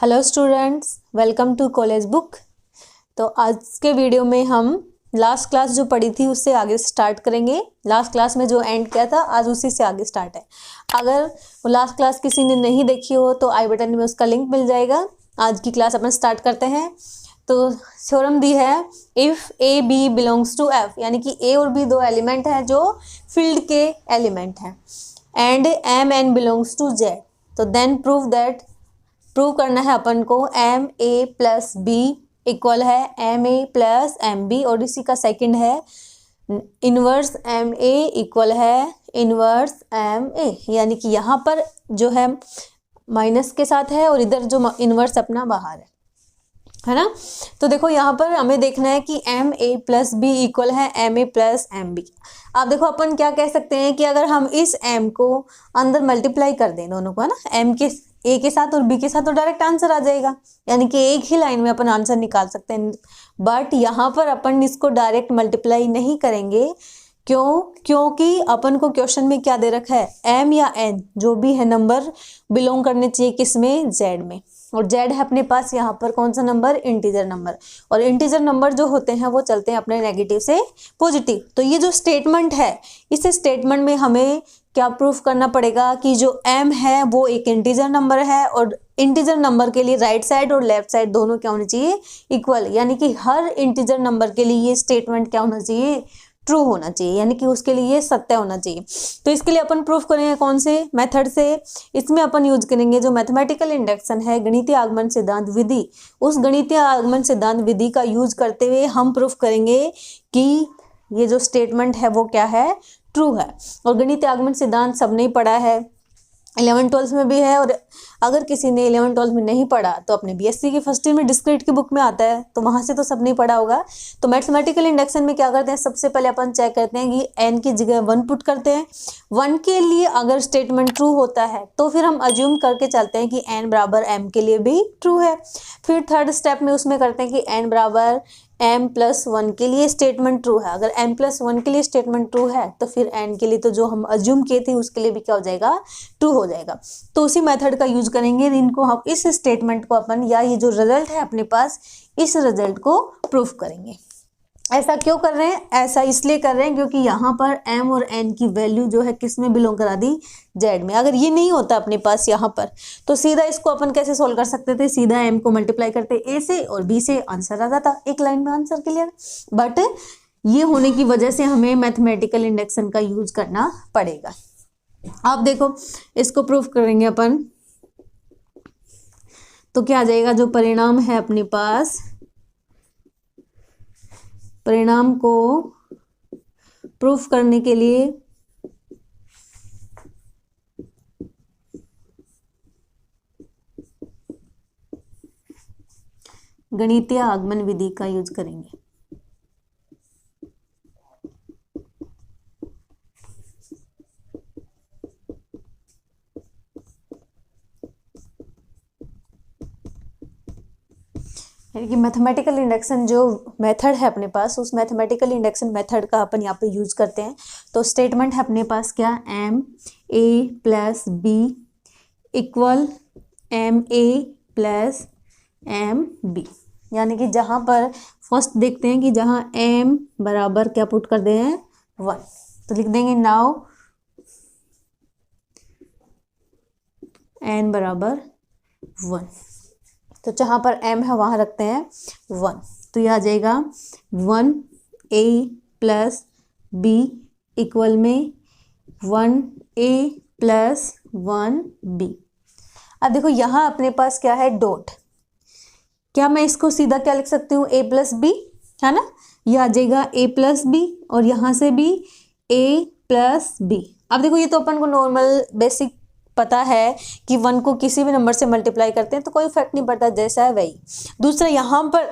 Hello students, welcome to college book. तो आज के वीडियो में हम लास्ट क्लास जो पढ़ी थी उससे आगे स्टार्ट करेंगे। लास्ट क्लास में जो एंड किया था आज उसी से आगे स्टार्ट है। अगर वो लास्ट क्लास किसी ने नहीं देखी हो तो आई बटन में उसका लिंक मिल जाएगा। आज की क्लास अपन स्टार्ट करते हैं। तो थ्योरम दी है, if A B belongs to F, यानी कि ए और बी दो एलिमेंट हैं जो फील्ड के एलिमेंट हैं, and M N belongs to Z. तो देन प्रूव करना है अपन को M A plus B equal है M A plus M B, और इसी का सेकंड है इनवर्स एम ए इक्वल है इनवर्स एम ए, यानी कि यहाँ पर जो है माइनस के साथ है और इधर जो इनवर्स अपना बाहर है ना। तो देखो यहाँ पर हमें देखना है कि M A plus B equal है M A plus M B. आप देखो अपन क्या कह सकते हैं कि अगर हम इस एम को अंदर मल्टीप्लाई कर दें दोनों को, है ना, एम के ए के साथ और बी के साथ, तो डायरेक्ट आंसर आ जाएगा, यानी कि एक ही लाइन में अपन आंसर निकाल सकते हैं। बट यहाँ पर अपन इसको डायरेक्ट मल्टीप्लाई नहीं करेंगे। क्योंकि अपन को क्वेश्चन में क्या दे रखा है, एम या एन जो भी है नंबर बिलोंग करने चाहिए किसमें, जेड में, और जेड है अपने पास यहाँ पर कौन सा नंबर, इंटीजर नंबर। और इंटीजर नंबर जो होते हैं वो चलते हैं अपने नेगेटिव से पॉजिटिव। तो ये जो स्टेटमेंट है, इस स्टेटमेंट में हमें क्या प्रूफ करना पड़ेगा कि जो m है वो एक इंटीजर नंबर है, और इंटीजर नंबर के लिए राइट साइड और लेफ्ट साइड दोनों क्या होनी चाहिए, इक्वल, यानी कि हर इंटीजर नंबर के लिए ये स्टेटमेंट क्या होना चाहिए, ट्रू होना चाहिए, यानी कि उसके लिए सत्य होना चाहिए। तो इसके लिए अपन प्रूफ करेंगे कौन से मेथड से, इसमें अपन यूज करेंगे जो मैथमेटिकल इंडक्शन है, गणितीय आगमन सिद्धांत विधि। उस गणितीय आगमन सिद्धांत विधि का यूज करते हुए हम प्रूफ करेंगे कि ये जो स्टेटमेंट है वो क्या है, ट्रू है। और गणितीय आगमन सिद्धांत सबने पढ़ा है, 11th-12th में भी है, और अगर किसी ने 11th-12th में नहीं पढ़ा तो अपने बीएससी की फर्स्ट ईयर में डिस्क्रीट की बुक में आता है, तो वहां से तो सब नहीं पढ़ा होगा। तो मैथमेटिकल इंडक्शन में क्या करते हैं, सबसे पहले अपन चेक करते हैं कि एन की जगह 1 पुट करते हैं। 1 के लिए अगर स्टेटमेंट ट्रू होता है तो फिर हम अज्यूम करके चलते हैं कि एन बराबर एम के लिए भी ट्रू है। फिर थर्ड स्टेप में उसमें करते हैं कि एन बराबर m प्लस 1 के लिए स्टेटमेंट ट्रू है। अगर m प्लस 1 के लिए स्टेटमेंट ट्रू है तो फिर n के लिए तो जो हम अज्यूम किए थे उसके लिए भी क्या हो जाएगा, ट्रू हो जाएगा। तो उसी मेथड का यूज करेंगे, इनको हम इस स्टेटमेंट को अपन, या ये जो रिजल्ट है अपने पास, इस रिजल्ट को प्रूफ करेंगे। ऐसा क्यों कर रहे हैं, ऐसा इसलिए कर रहे हैं क्योंकि यहाँ पर m और n की वैल्यू जो है किस में बिलोंग करा दी, z में। अगर ये नहीं होता अपने पास यहाँ पर तो सीधा इसको अपन कैसे सोल्व कर सकते थे, सीधा m को मल्टीप्लाई करते a से और b से, आंसर आ जाता, एक लाइन में आंसर क्लियर। बट ये होने की वजह से हमें मैथमेटिकल इंडक्शन का यूज करना पड़ेगा। अब देखो इसको प्रूफ करेंगे अपन, तो क्या आ जाएगा, जो परिणाम है अपने पास, परिणाम को प्रूफ करने के लिए गणितीय आगमन विधि का यूज करेंगे। यानी कि मैथमेटिकल इंडक्शन जो मेथड है अपने पास, उस मैथमेटिकल इंडक्शन मेथड का अपन यहाँ पे यूज करते हैं। तो स्टेटमेंट है अपने पास क्या, M A plus B equal M A plus M B, यानी कि जहाँ पर फर्स्ट देखते हैं कि जहाँ m बराबर क्या पुट कर दे हैं, 1, तो लिख देंगे नाउ n बराबर 1। तो जहाँ पर m है वहाँ रखते हैं 1, तो यह आ जाएगा 1 a प्लस बी इक्वल में 1 a प्लस 1 b। अब देखो यहाँ अपने पास क्या है, डॉट। क्या मैं इसको सीधा क्या लिख सकती हूँ, a प्लस बी, है ना, यह आ जाएगा a प्लस बी, और यहाँ से भी a प्लस बी। अब देखो ये तो अपन को नॉर्मल बेसिक पता है कि 1 को किसी भी नंबर से मल्टीप्लाई करते हैं तो कोई इफेक्ट नहीं पड़ता, जैसा है वही। दूसरा, यहाँ पर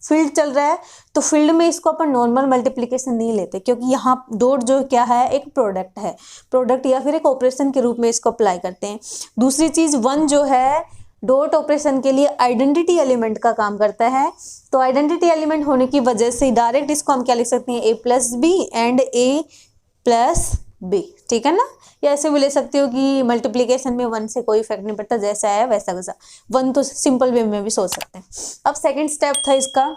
फील्ड चल रहा है तो फील्ड में इसको अपन नॉर्मल मल्टीप्लिकेशन नहीं लेते, क्योंकि यहाँ डॉट जो क्या है, एक प्रोडक्ट है, प्रोडक्ट या फिर एक ऑपरेशन के रूप में इसको अप्लाई करते हैं। दूसरी चीज, 1 जो है डॉट ऑपरेशन के लिए आइडेंटिटी एलिमेंट का काम करता है, तो आइडेंटिटी एलिमेंट होने की वजह से डायरेक्ट इसको हम क्या लिख सकते हैं, a plus B and a plus B, ठीक है ना। या ऐसे भी ले सकते हो कि मल्टीप्लिकेशन में 1 से कोई इफेक्ट नहीं पड़ता, जैसा है वैसा वैसा, 1 तो सिंपल वे में भी सोच सकते हैं। अब सेकंड स्टेप था इसका,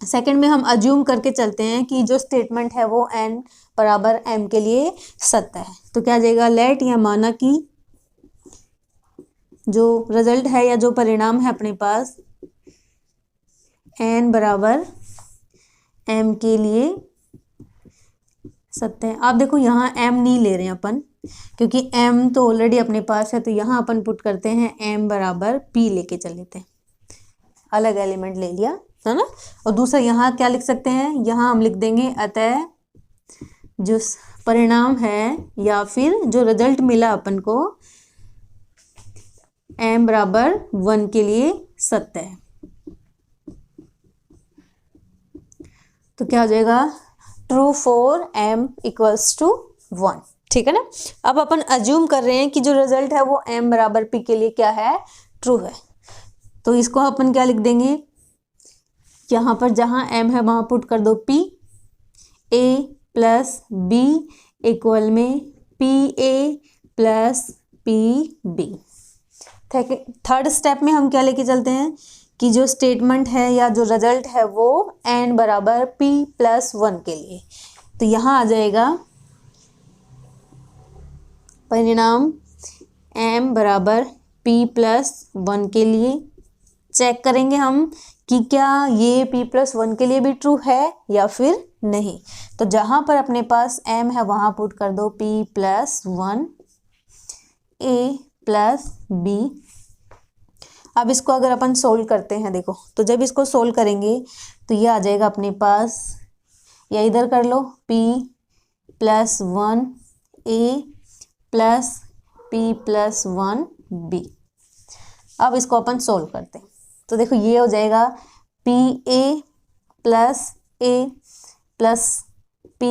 सेकंड में हम अज्यूम करके चलते हैं कि जो स्टेटमेंट है वो n बराबर m के लिए सत्य है। तो क्या आ जाएगा, लेट या माना कि जो रिजल्ट है या जो परिणाम है अपने पास n बराबर m के लिए सत्य है। आप देखो यहाँ m नहीं ले रहे हैं अपन, क्योंकि m तो ऑलरेडी अपने पास है, तो यहाँ अपन पुट करते हैं m बराबर p लेके चल लेते हैं, अलग एलिमेंट ले लिया है ना। और दूसरा यहाँ क्या लिख सकते हैं, यहाँ हम लिख देंगे अतः जो परिणाम है या फिर जो रिजल्ट मिला अपन को m बराबर 1 के लिए सत्य है। तो क्या हो जाएगा, true for m equals to 1, ठीक है ना। अब अपन अज्यूम कर रहे हैं कि जो रिजल्ट है वो m बराबर p के लिए क्या है, ट्रू है। तो इसको अपन क्या लिख देंगे, यहाँ पर जहाँ m है वहाँ पुट कर दो p, a plus b equal में pa plus pb। Third step में हम क्या लेके चलते हैं कि जो स्टेटमेंट है या जो रिजल्ट है वो n बराबर p प्लस 1 के लिए। तो यहाँ आ जाएगा परिणाम m बराबर p प्लस 1 के लिए। चेक करेंगे हम कि क्या ये p प्लस 1 के लिए भी ट्रू है या फिर नहीं। तो जहाँ पर अपने पास m है वहाँ पुट कर दो p plus 1 a plus b। अब इसको अगर अपन सोल्व करते हैं, देखो तो जब इसको सोल्व करेंगे तो ये आ जाएगा अपने पास, या इधर कर लो p plus 1 a plus p plus 1 b। अब इसको अपन सोल्व करते हैं तो देखो ये हो जाएगा p a plus a plus p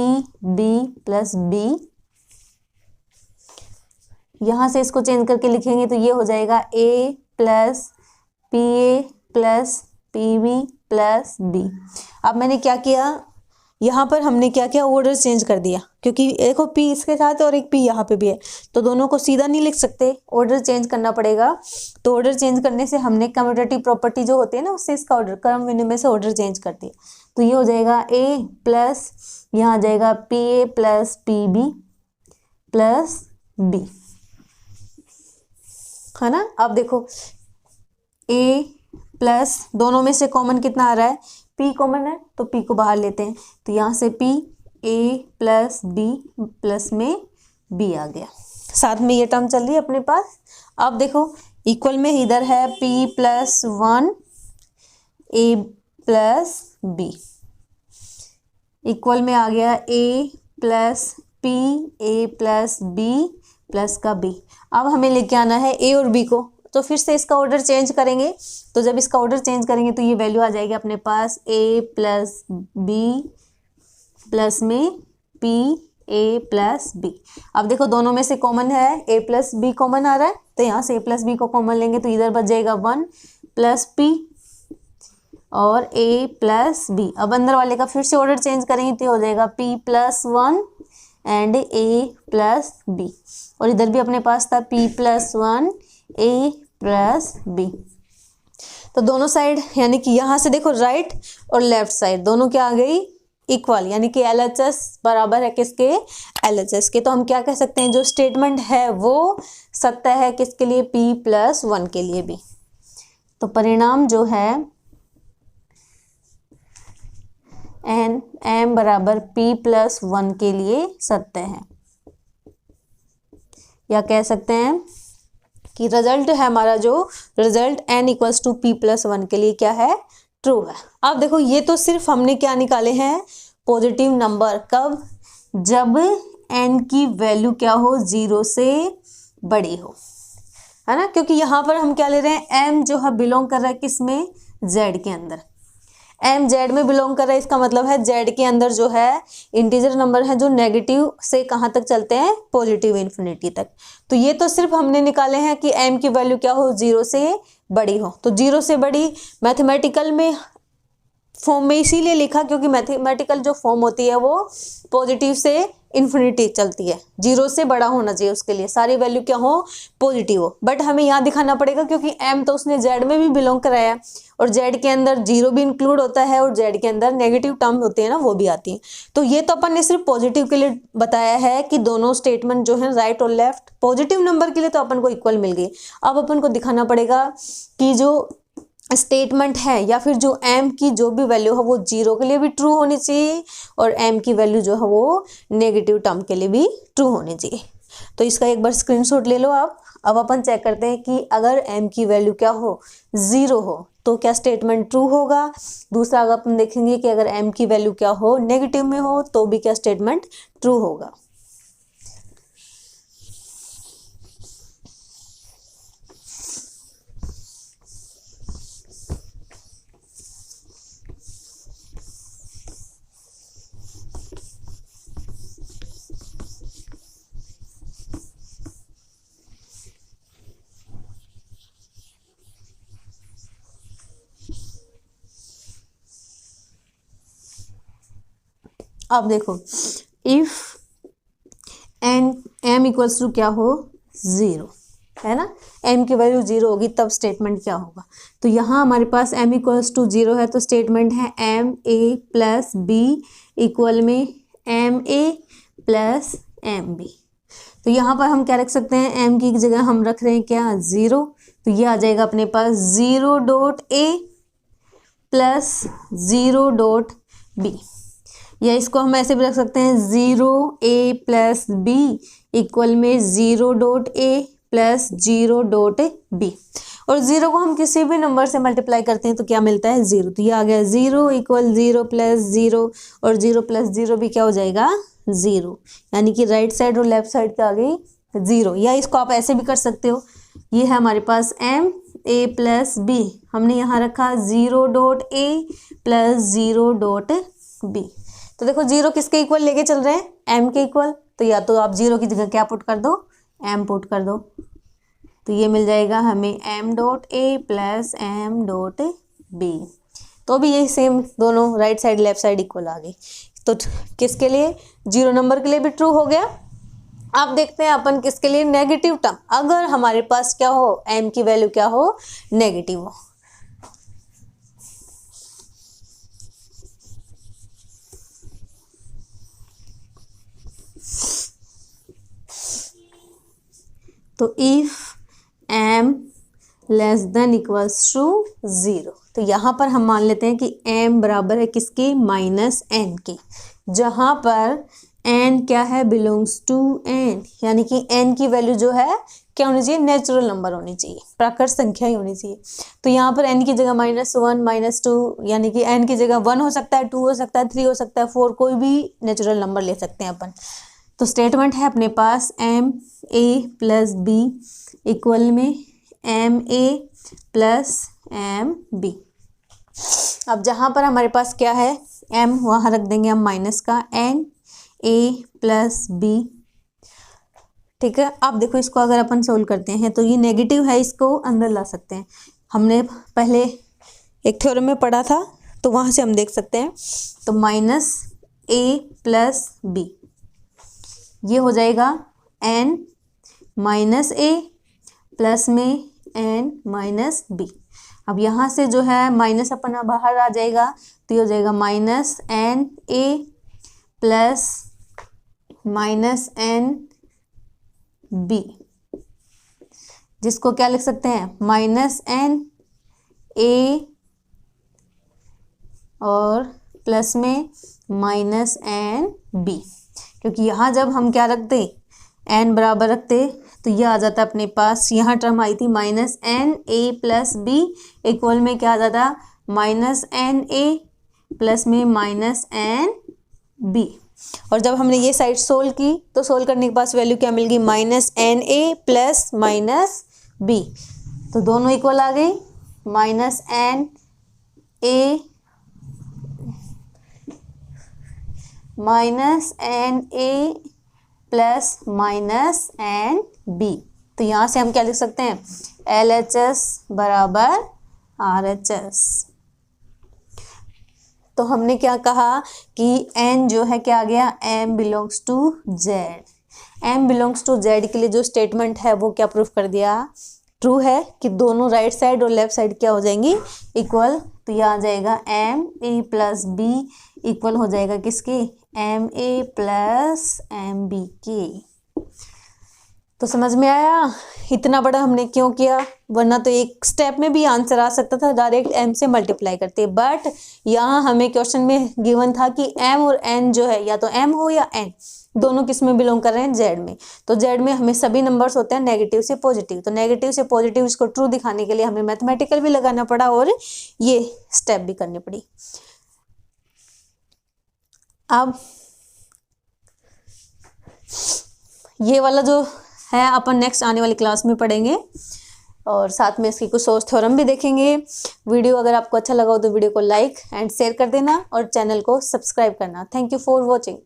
b plus b। यहाँ से इसको चेंज करके लिखेंगे तो ये हो जाएगा a plus P A plus P B plus B. अब मैंने क्या किया, यहाँ पर हमने क्या किया, ऑर्डर चेंज कर दिया, क्योंकि देखो p इसके साथ और एक p यहाँ पे भी है, तो दोनों को सीधा नहीं लिख सकते, ऑर्डर चेंज करना पड़ेगा। तो ऑर्डर चेंज करने से हमने कम्यूटेटिव प्रॉपर्टी जो होती है ना, उससे इसका ऑर्डर क्रम विनिमय से ऑर्डर चेंज कर दिया। तो ये हो जाएगा a प्लस, यहाँ आ जाएगा P A plus P B plus B, है ना। अब देखो a प्लस, दोनों में से कॉमन कितना आ रहा है, p कॉमन है तो p को बाहर लेते हैं, तो यहाँ से p a plus b plus में b आ गया, साथ में ये टर्म चल रही है अपने पास। अब देखो इक्वल में इधर है p plus 1 a plus b, equal में आ गया a plus p a plus b plus का b। अब हमें लेके आना है a और b को, तो फिर से इसका ऑर्डर चेंज करेंगे। तो जब इसका ऑर्डर चेंज करेंगे तो ये वैल्यू आ जाएगी अपने पास a प्लस b प्लस में p a प्लस b। अब देखो दोनों में से कॉमन है, a प्लस b कॉमन आ रहा है, तो यहाँ से a प्लस b को कॉमन लेंगे तो इधर बच जाएगा 1 प्लस p और a प्लस b। अब अंदर वाले का फिर से ऑर्डर चेंज करेंगे तो हो जाएगा p plus 1 and a plus b, और इधर भी अपने पास था p plus 1 a plus b। तो दोनों साइड यानी कि यहाँ से देखो राइट और लेफ्ट साइड दोनों क्या आ गई, इक्वल, यानी कि LHS बराबर है किसके, LHS के। तो हम क्या कह सकते हैं, जो स्टेटमेंट है वो सत्य है किसके लिए, p प्लस 1 के लिए भी। तो परिणाम जो है m बराबर p प्लस 1 के लिए सत्य है, या कह सकते हैं कि रिजल्ट है हमारा, जो result n equals to p plus 1 के लिए क्या है, ट्रू है। अब देखो ये तो सिर्फ हमने क्या निकाले हैं, पॉजिटिव नंबर, कब, जब n की वैल्यू क्या हो, 0 से बड़ी हो, है ना। क्योंकि यहाँ पर हम क्या ले रहे हैं, m जो है बिलोंग कर रहा है किसमें, z के अंदर, m z में बिलोंग कर रहा है, इसका मतलब है z के अंदर जो है इंटीजर नंबर है जो नेगेटिव से कहाँ तक चलते हैं, पॉजिटिव इन्फिनिटी तक। तो ये तो सिर्फ हमने निकाले हैं कि m की वैल्यू क्या हो, 0 से बड़ी हो। तो 0 से बड़ी मैथमेटिकल में फॉर्म में इसीलिए लिखा क्योंकि मैथमेटिकल जो फॉर्म होती है वो पॉजिटिव से इन्फिनिटी चलती है, 0 से बड़ा होना चाहिए उसके लिए, सारी वैल्यू क्या हो, पॉजिटिव हो। बट हमें यहाँ दिखाना पड़ेगा क्योंकि m तो उसने z में भी बिलोंग कराया है और z के अंदर 0 भी इंक्लूड होता है और z के अंदर नेगेटिव टर्म होते हैं ना, वो भी आती है। तो ये तो अपन ने सिर्फ पॉजिटिव के लिए बताया है कि दोनों स्टेटमेंट जो है राइट और लेफ्ट पॉजिटिव नंबर के लिए तो अपन को इक्वल मिल गई। अब अपन को दिखाना पड़ेगा कि जो स्टेटमेंट है या फिर जो m की जो भी वैल्यू है वो 0 के लिए भी ट्रू होनी चाहिए और m की वैल्यू जो है वो नेगेटिव टर्म के लिए भी ट्रू होनी चाहिए। तो इसका एक बार स्क्रीनशॉट ले लो आप। अब अपन चेक करते हैं कि अगर m की वैल्यू क्या हो, 0 हो तो क्या स्टेटमेंट ट्रू होगा। दूसरा अगर अपन देखेंगे कि अगर m की वैल्यू क्या हो, नेगेटिव में हो तो भी क्या स्टेटमेंट ट्रू होगा। अब देखो इफ m इक्वल्स टू क्या हो, 0 है ना, m की वैल्यू 0 होगी तब स्टेटमेंट क्या होगा। तो यहाँ हमारे पास m इक्वल्स टू 0 है तो स्टेटमेंट है m a plus b equal में m a plus m b। तो यहाँ पर हम क्या रख सकते हैं, m की जगह हम रख रहे हैं क्या, 0। तो ये आ जाएगा अपने पास 0 dot a plus 0 dot b, या इसको हम ऐसे भी रख सकते हैं 0a प्लस b इक्वल में 0 dot a plus 0 dot b। और 0 को हम किसी भी नंबर से मल्टीप्लाई करते हैं तो क्या मिलता है, 0। तो ये आ गया 0 इक्वल 0 प्लस 0 और 0 प्लस 0 भी क्या हो जाएगा, 0। यानी कि राइट साइड और लेफ्ट साइड क्या आ गई, 0। या इसको आप ऐसे भी कर सकते हो, ये है हमारे पास m a प्लस b, हमने यहाँ रखा 0 dot a plus 0 dot b। तो देखो 0 किसके इक्वल लेके चल रहे हैं, m के इक्वल। तो या तो आप 0 की जगह क्या पुट कर दो, m पुट कर दो। तो ये मिल जाएगा हमें m dot a plus m dot b। तो भी यही सेम दोनों right side left side equal आ गई। तो किसके लिए, 0 नंबर के लिए भी ट्रू हो गया। अब देखते हैं अपन किसके लिए, नेगेटिव टर्म। अगर हमारे पास क्या हो, m की वैल्यू क्या हो, नेगेटिव हो। तो if m less than equals to 0, तो यहाँ पर हम मान लेते हैं कि m बराबर है किसके, माइनस n के, जहाँ पर n क्या है, बिलोंग्स टू n, यानी कि n की वैल्यू जो है क्या होनी चाहिए, नेचुरल नंबर होनी चाहिए, प्राकृत संख्या ही होनी चाहिए। तो यहाँ पर n की जगह -1 -2, यानी कि n की जगह 1 हो सकता है, 2 हो सकता है, 3 हो सकता है, 4, कोई भी नेचुरल नंबर ले सकते हैं अपन। तो स्टेटमेंट है अपने पास m a plus b equal में m a plus m b। अब जहाँ पर हमारे पास क्या है, m वहाँ रख देंगे हम माइनस का, n a प्लस b। ठीक है। अब देखो इसको अगर अपन सोल्व करते हैं तो ये नेगेटिव है, इसको अंदर ला सकते हैं। हमने पहले एक थ्योरम में पढ़ा था तो वहाँ से हम देख सकते हैं। तो माइनस a प्लस b, ये हो जाएगा n माइनस a प्लस में n माइनस b। अब यहाँ से जो है माइनस अपना बाहर आ जाएगा तो ये हो जाएगा minus n a plus minus n b, जिसको क्या लिख सकते हैं, माइनस n a और प्लस में माइनस n b। क्योंकि यहाँ जब हम क्या रखते, n बराबर रखते तो यह आ जाता अपने पास, यहाँ टर्म आई थी minus n a plus b equal में क्या आ जाता, माइनस n a प्लस में माइनस n b। और जब हमने ये साइड सोल्व की तो सोल्व करने के पास वैल्यू क्या मिल गई, minus N A plus minus B. तो दोनों इक्वल आ गई, minus N A plus minus N B. तो यहाँ से हम क्या लिख सकते हैं, LHS बराबर RHS। तो हमने क्या कहा कि n जो है क्या आ गया, m belongs to z। m belongs to z के लिए जो स्टेटमेंट है वो क्या प्रूफ कर दिया, ट्रू है कि दोनों राइट साइड और लेफ्ट साइड क्या हो जाएंगी, इक्वल। तो यह आ जाएगा m a plus b equal हो जाएगा किसके, m a plus m b के। तो समझ में आया इतना बड़ा हमने क्यों किया, वरना तो एक स्टेप में भी आंसर आ सकता था, डायरेक्ट m से मल्टीप्लाई करते। बट यहाँ हमें क्वेश्चन में गिवन था कि m और n जो है या तो m हो या n, दोनों किस में बिलोंग कर रहे हैं, z में। तो z में हमें सभी नंबर्स होते हैं नेगेटिव से पॉजिटिव, तो नेगेटिव से पॉजिटिव इसको ट्रू दिखाने के लिए हमें मैथमेटिकल भी लगाना पड़ा और ये स्टेप भी करनी पड़ी। अब ये वाला जो है अपन नेक्स्ट आने वाली क्लास में पढ़ेंगे और साथ में इसकी कुछ सोर्स थ्योरम भी देखेंगे। वीडियो अगर आपको अच्छा लगा हो तो वीडियो को लाइक एंड शेयर कर देना और चैनल को सब्सक्राइब करना। Thank you for watching.